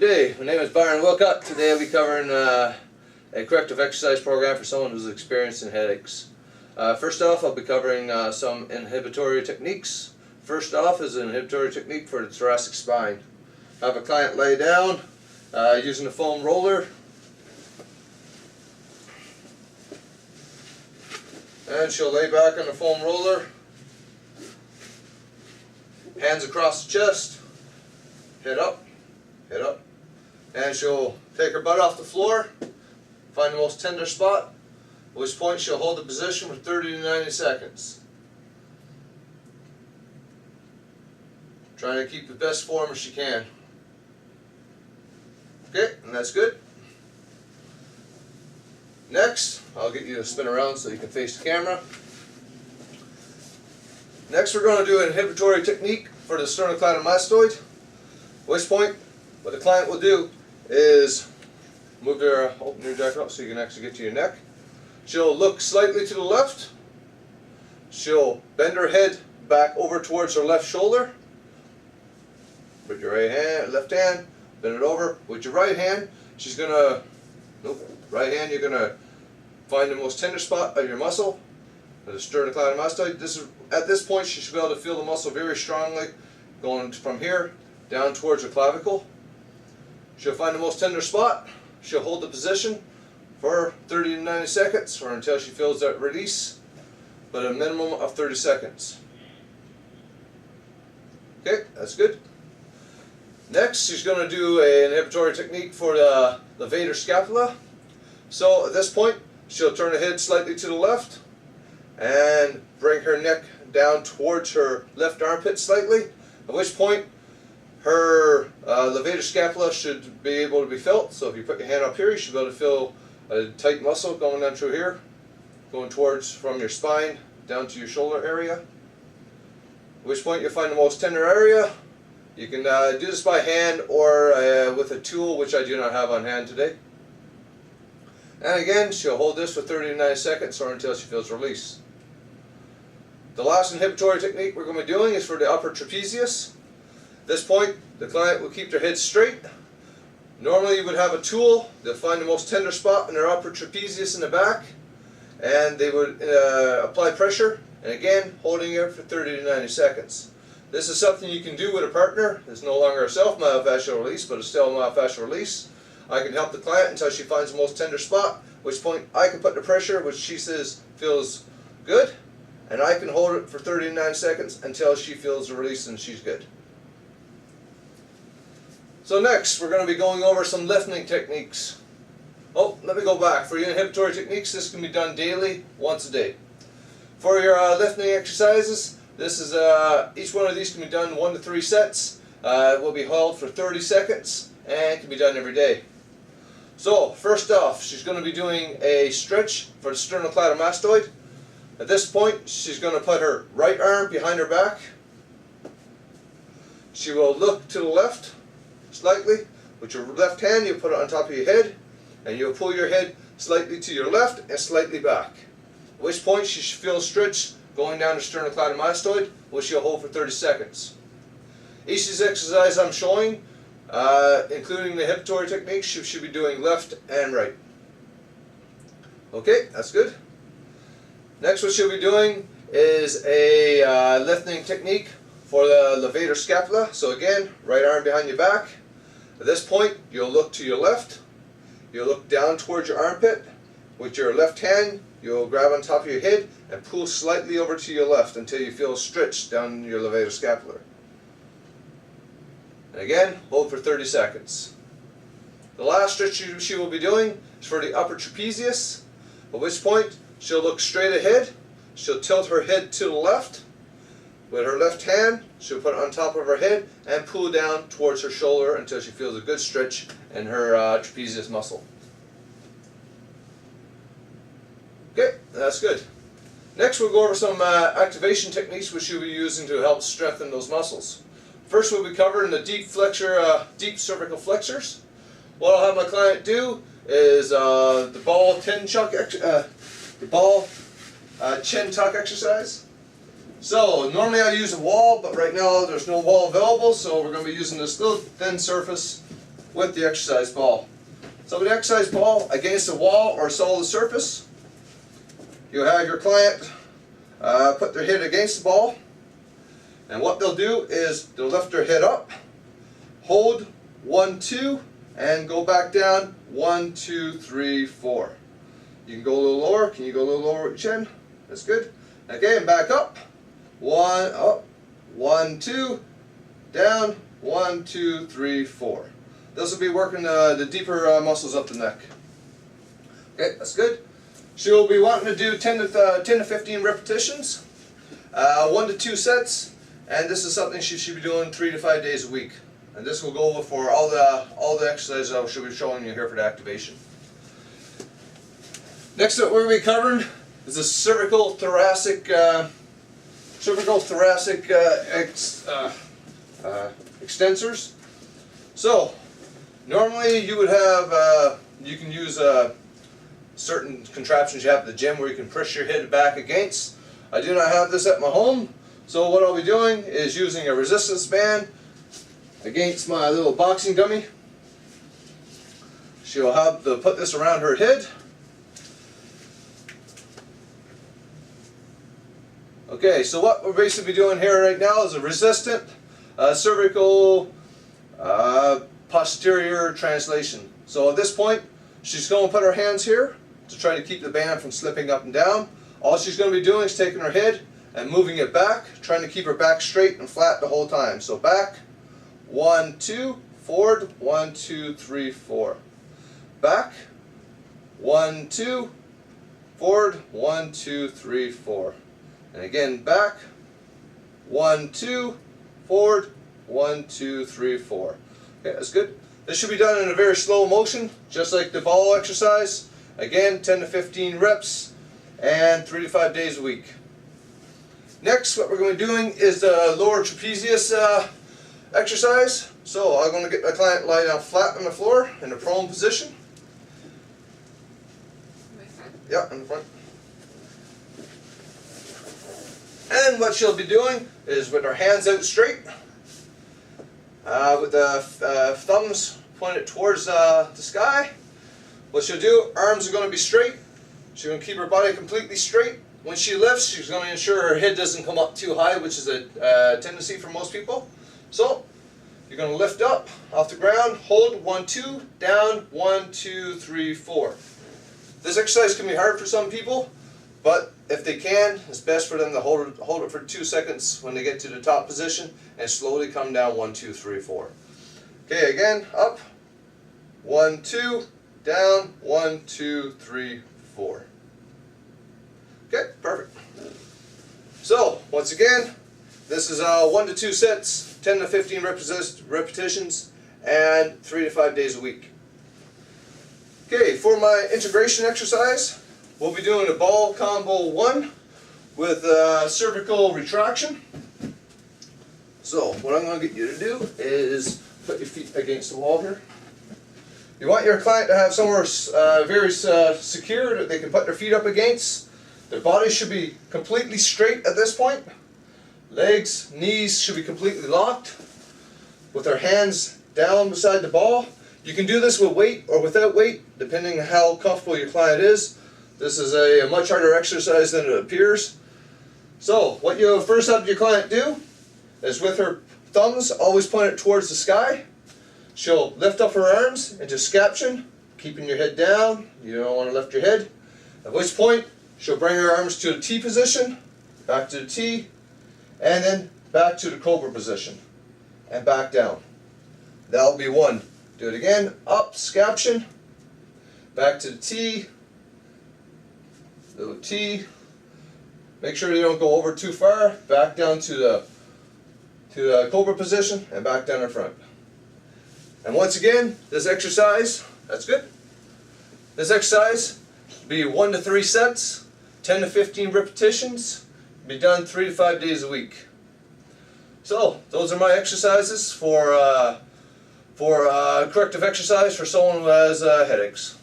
Good day, my name is Byron Wilcott. Today I'll be covering a corrective exercise program for someone who's experiencing headaches. First off, I'll be covering some inhibitory techniques. First off is an inhibitory technique for the thoracic spine. Have a client lay down using a foam roller. And she'll lay back on the foam roller. Hands across the chest. Head up. Head up. And she'll take her butt off the floor. Find the most tender spot. At which point she'll hold the position for 30 to 90 seconds. Trying to keep the best form as she can. Okay, and that's good. Next, I'll get you to spin around so you can face the camera. Next, we're going to do an inhibitory technique for the sternocleidomastoid. At which point, what the client will do is move their, open your jacket up so you can actually get to your neck. She'll look slightly to the left. She'll bend her head back over towards her left shoulder. With your left hand, bend it over. With your right hand, she's going to, right hand, you're going to find the most tender spot of your muscle, the sternocleidomastoid. At this point, she should be able to feel the muscle very strongly going from here down towards her clavicle. She'll find the most tender spot. She'll hold the position for 30 to 90 seconds or until she feels that release, but a minimum of 30 seconds. Okay, that's good. Next, she's going to do an inhibitory technique for the levator scapula. So at this point, she'll turn her head slightly to the left and bring her neck down towards her left armpit slightly, at which point her levator scapula should be able to be felt. So if you put your hand up here, you should be able to feel a tight muscle going down through here, going towards from your spine down to your shoulder area. At which point you'll find the most tender area. You can do this by hand or with a tool, which I do not have on hand today. And again, she'll hold this for 30 to 90 seconds or until she feels release. The last inhibitory technique we're going to be doing is for the upper trapezius. At this point, the client will keep their head straight. Normally you would have a tool. They'll find the most tender spot in their upper trapezius in the back, and they would apply pressure, and again, holding it for 30 to 90 seconds. This is something you can do with a partner. It's no longer a self-myofascial release, but it's still a myofascial release. I can help the client until she finds the most tender spot, at which point I can put the pressure, which she says feels good, and I can hold it for 30 to 90 seconds until she feels the release and she's good. So next, we're going to be going over some lifting techniques. Oh, let me go back. For your inhibitory techniques, this can be done daily, once a day. For your lifting exercises, this is each one of these can be done 1 to 3 sets. It will be held for 30 seconds and can be done every day. So first off, she's going to be doing a stretch for the sternocleidomastoid. At this point, she's going to put her right arm behind her back. She will look to the left slightly. With your left hand, you put it on top of your head, and you'll pull your head slightly to your left and slightly back. At which point she should feel a stretch going down the sternocleidomastoid, which she'll hold for 30 seconds. Each of these exercises I'm showing, including the inhibitory techniques, she should be doing left and right. Okay, that's good. Next, what she'll be doing is a lifting technique for the levator scapula. So again, right arm behind your back. At this point, you'll look to your left. You'll look down towards your armpit. With your left hand, you'll grab on top of your head and pull slightly over to your left until you feel a stretch down your levator scapular. And again, hold for 30 seconds. The last stretch she will be doing is for the upper trapezius, at which point she'll look straight ahead. She'll tilt her head to the left. With her left hand, she'll put it on top of her head and pull down towards her shoulder until she feels a good stretch in her trapezius muscle. Okay, that's good. Next, we'll go over some activation techniques which you'll be using to help strengthen those muscles. First, we'll be covering the deep cervical flexors. What I'll have my client do is the ball chin tuck exercise. So normally I use a wall, but right now there's no wall available, so we're going to be using this little thin surface with the exercise ball. So with the exercise ball against the wall or solid surface, you'll have your client put their head against the ball, and what they'll do is they'll lift their head up, hold 1, 2, and go back down 1, 2, 3, 4. You can go a little lower. Can you go a little lower with your chin? That's good. Again, back up. 1, up, 1, 2, down, 1, 2, 3, 4. This will be working the deeper muscles up the neck. Okay, that's good. She'll be wanting to do 10 to 15 repetitions, 1 to 2 sets, and this is something she should be doing 3 to 5 days a week. And this will go for all the exercises I should be showing you here for the activation. Next up, we're going to be covering is the cervical thoracic extensors. So normally you would have you can use certain contraptions you have at the gym where you can push your head back against. I do not have this at my home, so what I'll be doing is using a resistance band against my little boxing dummy. She'll have to put this around her head. Okay, so what we're basically doing here right now is a resistant cervical posterior translation. So at this point, she's going to put her hands here to try to keep the band from slipping up and down. All she's going to be doing is taking her head and moving it back, trying to keep her back straight and flat the whole time. So back, 1, 2, forward, 1, 2, 3, 4. Back, 1, 2, forward, 1, 2, 3, 4. And again, back, 1, 2, forward, 1, 2, 3, 4. Okay, that's good. This should be done in a very slow motion, just like the ball exercise. Again, 10 to 15 reps, and 3 to 5 days a week. Next, what we're going to be doing is the lower trapezius exercise. So I'm going to get my client lie down flat on the floor in a prone position. Yeah, in the front. And what she'll be doing is with her hands out straight, with the thumbs pointed towards the sky. What she'll do, arms are going to be straight. She's going to keep her body completely straight. When she lifts, she's going to ensure her head doesn't come up too high, which is a tendency for most people. So you're going to lift up off the ground, hold 1, 2, down 1, 2, 3, 4. This exercise can be hard for some people, but if they can, it's best for them to hold it for 2 seconds when they get to the top position and slowly come down 1, 2, 3, 4. Okay, again, up, 1, 2, down, 1, 2, 3, 4. Okay, perfect. So, once again, this is 1 to 2 sets, 10 to 15 repetitions, and 3 to 5 days a week. Okay, for my integration exercise, we'll be doing a ball combo 1 with cervical retraction. So, what I'm going to get you to do is put your feet against the wall here. You want your client to have somewhere very secure that they can put their feet up against. Their body should be completely straight at this point. Legs, knees should be completely locked with their hands down beside the ball. You can do this with weight or without weight, depending on how comfortable your client is. This is a much harder exercise than it appears. So, what you'll first have your client do is with her thumbs always pointed towards the sky. She'll lift up her arms into scaption, keeping your head down. You don't want to lift your head. At which point, she'll bring her arms to the T position, back to the T, and then back to the Cobra position, and back down. That'll be 1. Do it again. Up, scaption, back to the T, little T. Make sure you don't go over too far. Back down to the Cobra position, and back down in front. And once again, this exercise, that's good. This exercise will be 1 to 3 sets, 10 to 15 repetitions, be done 3 to 5 days a week. So, those are my exercises for corrective exercise for someone who has headaches.